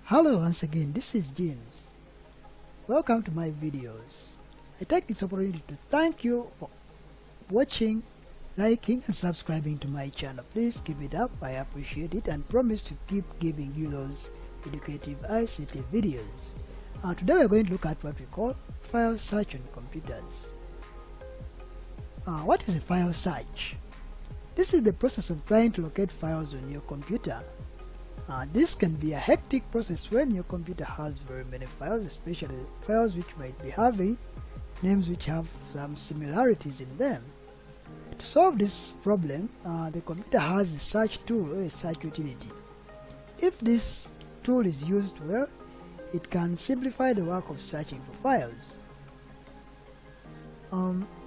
Hello once again, this is James. Welcome to my videos. I take this opportunity to thank you for watching, liking and subscribing to my channel. Please keep it up, I appreciate it and promise to keep giving you those educative ICT videos. Today we're going to look at what we call file search on computers. What is a file search? This is the process of trying to locate files on your computer. This can be a hectic process when your computer has very many files, especially files which might be having names which have some similarities in them. To solve this problem, the computer has a search tool or a search utility. If this tool is used well, it can simplify the work of searching for files.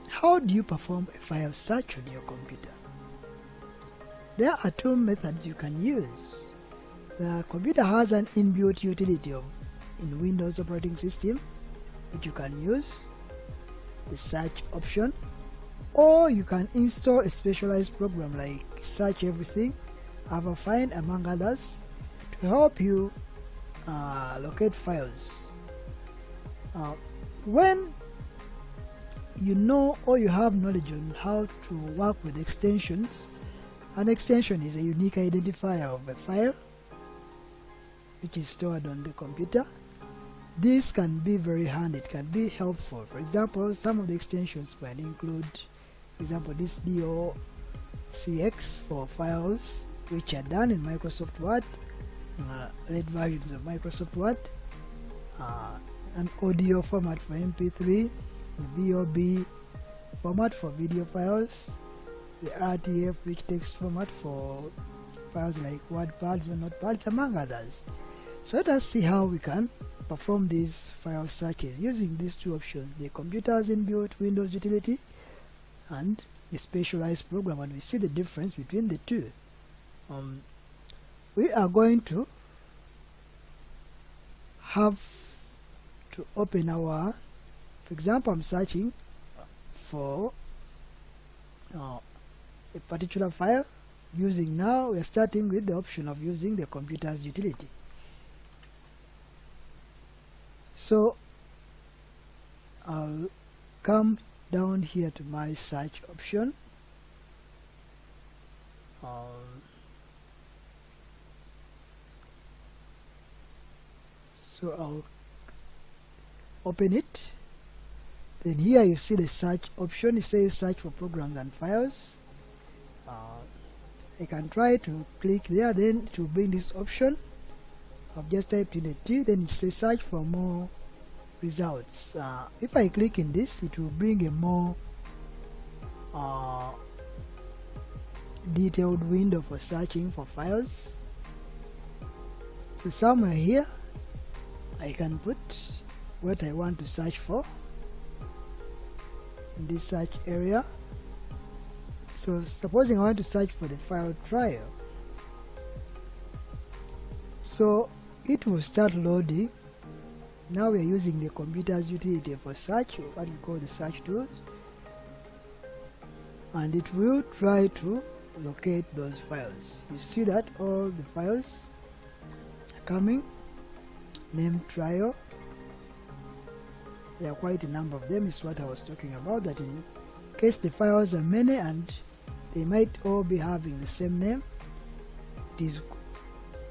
How do you perform a file search on your computer? There are two methods you can use. The computer has an inbuilt utility in Windows operating system which you can use, the search option, or you can install a specialized program like Search Everything, AvaFind among others to help you locate files. When you know or you have knowledge on how to work with extensions, an extension is a unique identifier of a file which is stored on the computer. This can be very handy, it can be helpful. For example, some of the extensions might include, for example, this docx for files which are done in Microsoft Word, late versions of Microsoft Word, an audio format for MP3, the VOB format for video files, the RTF rich text format for files like WordPads or Notepads, among others. So let us see how we can perform these file searches using these two options, the computer's inbuilt Windows utility and a specialized program, and we see the difference between the two. We are going to have to open our, for example, I'm searching for a particular file using, now we are starting with the option of using the computer's utility. So I'll come down here to my search option. So I'll open it. Then here you see the search option. It says search for programs and files. I can try to click there, then to bring this option. I've just typed in a T, then it says search for more results. If I click in this, it will bring a more detailed window for searching for files. So somewhere here I can put what I want to search for in this search area. So supposing I want to search for the file trial, so it will start loading. Now we are using the computer's utility for search, what we call the search tools, and it will try to locate those files. You see that all the files are coming, named trial. There are quite a number of them, is what I was talking about, that in case the files are many and they might all be having the same name, it is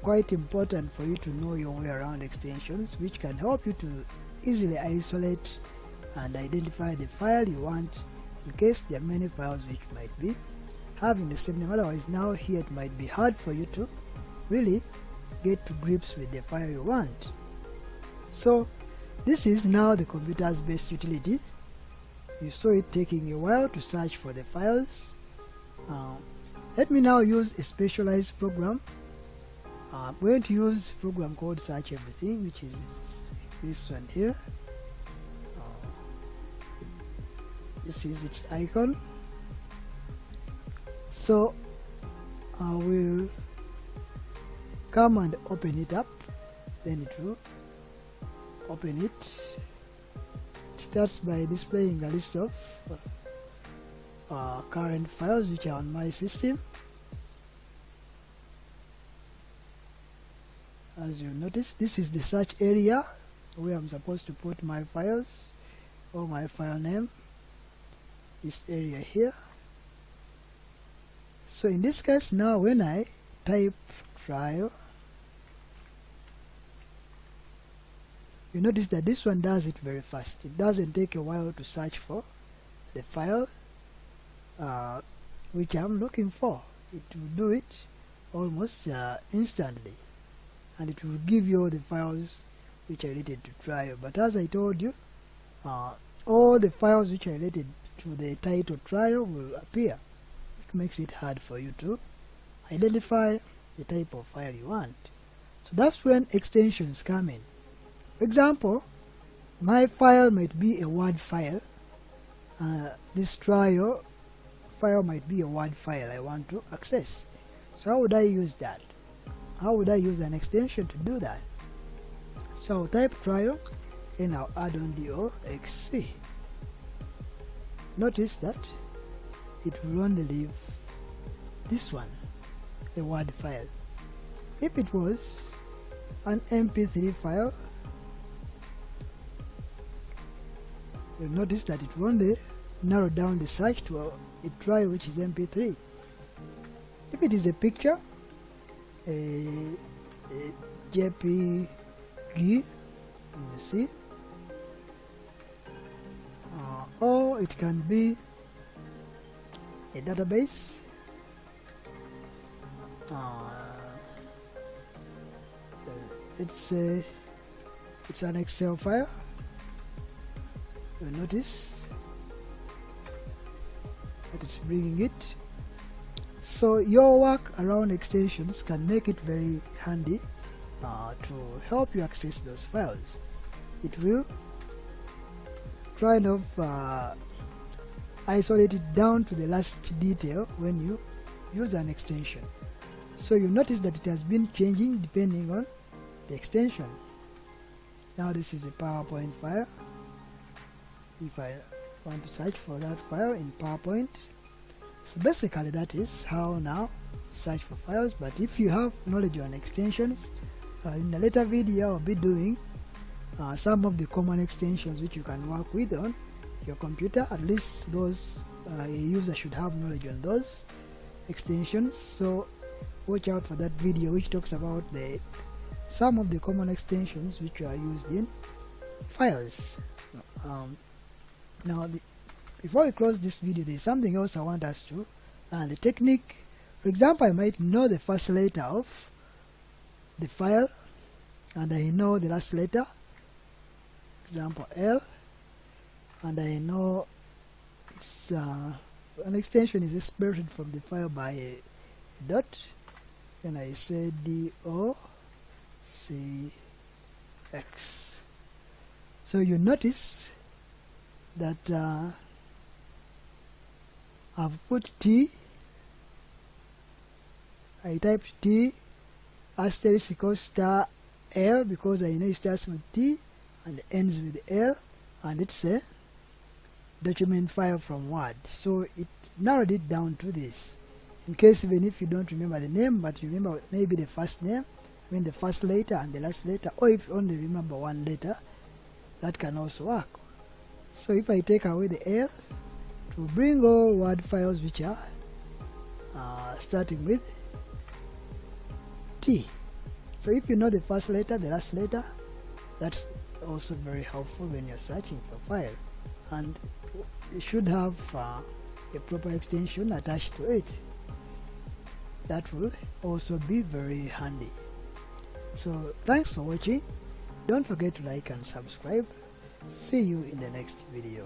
quite important for you to know your way around extensions which can help you to easily isolate and identify the file you want, in case there are many files which might be having the same name. Otherwise, now here it might be hard for you to really get to grips with the file you want. So this is now the computer's best utility. You saw it taking a while to search for the files. Let me now use a specialized program. I'm going to use a program called Search Everything, which is this one here. This is its icon. So I will come and open it up, then it will open it. It starts by displaying a list of current files which are on my system. As you notice, this is the search area where I'm supposed to put my files or my file name, this area here. So in this case now, when I type trial, you notice that this one does it very fast. It doesn't take a while to search for the file which I'm looking for. It will do it almost instantly, and it will give you all the files which are related to trial. But as I told you, all the files which are related to the title trial will appear. It makes it hard for you to identify the type of file you want. So that's when extensions come in. For example, my file might be a Word file. This trial file might be a Word file I want to access. So how would I use that? How would I use an extension to do that? So I'll type trial and I'll add on .doxc. Notice that it will only leave this one, a Word file. If it was an MP3 file, you'll notice that it will only narrow down the search to a trial which is MP3. If it is a picture, a JPG, you see, or it can be a database, it's an Excel file. You'll notice that it's bringing it. So your work around extensions can make it very handy to help you access those files. It will kind of isolate it down to the last detail when you use an extension. So you notice that it has been changing depending on the extension. Now this is a PowerPoint file. If I want to search for that file in PowerPoint, so basically that is how now search for files. But if you have knowledge on extensions, in a later video I'll be doing some of the common extensions which you can work with on your computer. At least those a user should have knowledge on those extensions. So watch out for that video which talks about some of the common extensions which are used in files. Now before we close this video, there's something else I want us to learn. The technique, for example, I might know the first letter of the file and I know the last letter, example L, and I know it's an extension is separated from the file by a dot, and I say DOCX. So you notice that I've put T, I typed T asterisk equals star L because I know it starts with T and ends with L, and it's a document file from Word. So it narrowed it down to this. In case even if you don't remember the name, but you remember maybe the first name, I mean the first letter and the last letter, or if you only remember one letter, that can also work. So if I take away the L, to bring all Word files which are starting with T. So if you know the first letter, the last letter, that's also very helpful when you're searching for file. And you should have a proper extension attached to it. That will also be very handy. So thanks for watching. Don't forget to like and subscribe. See you in the next video.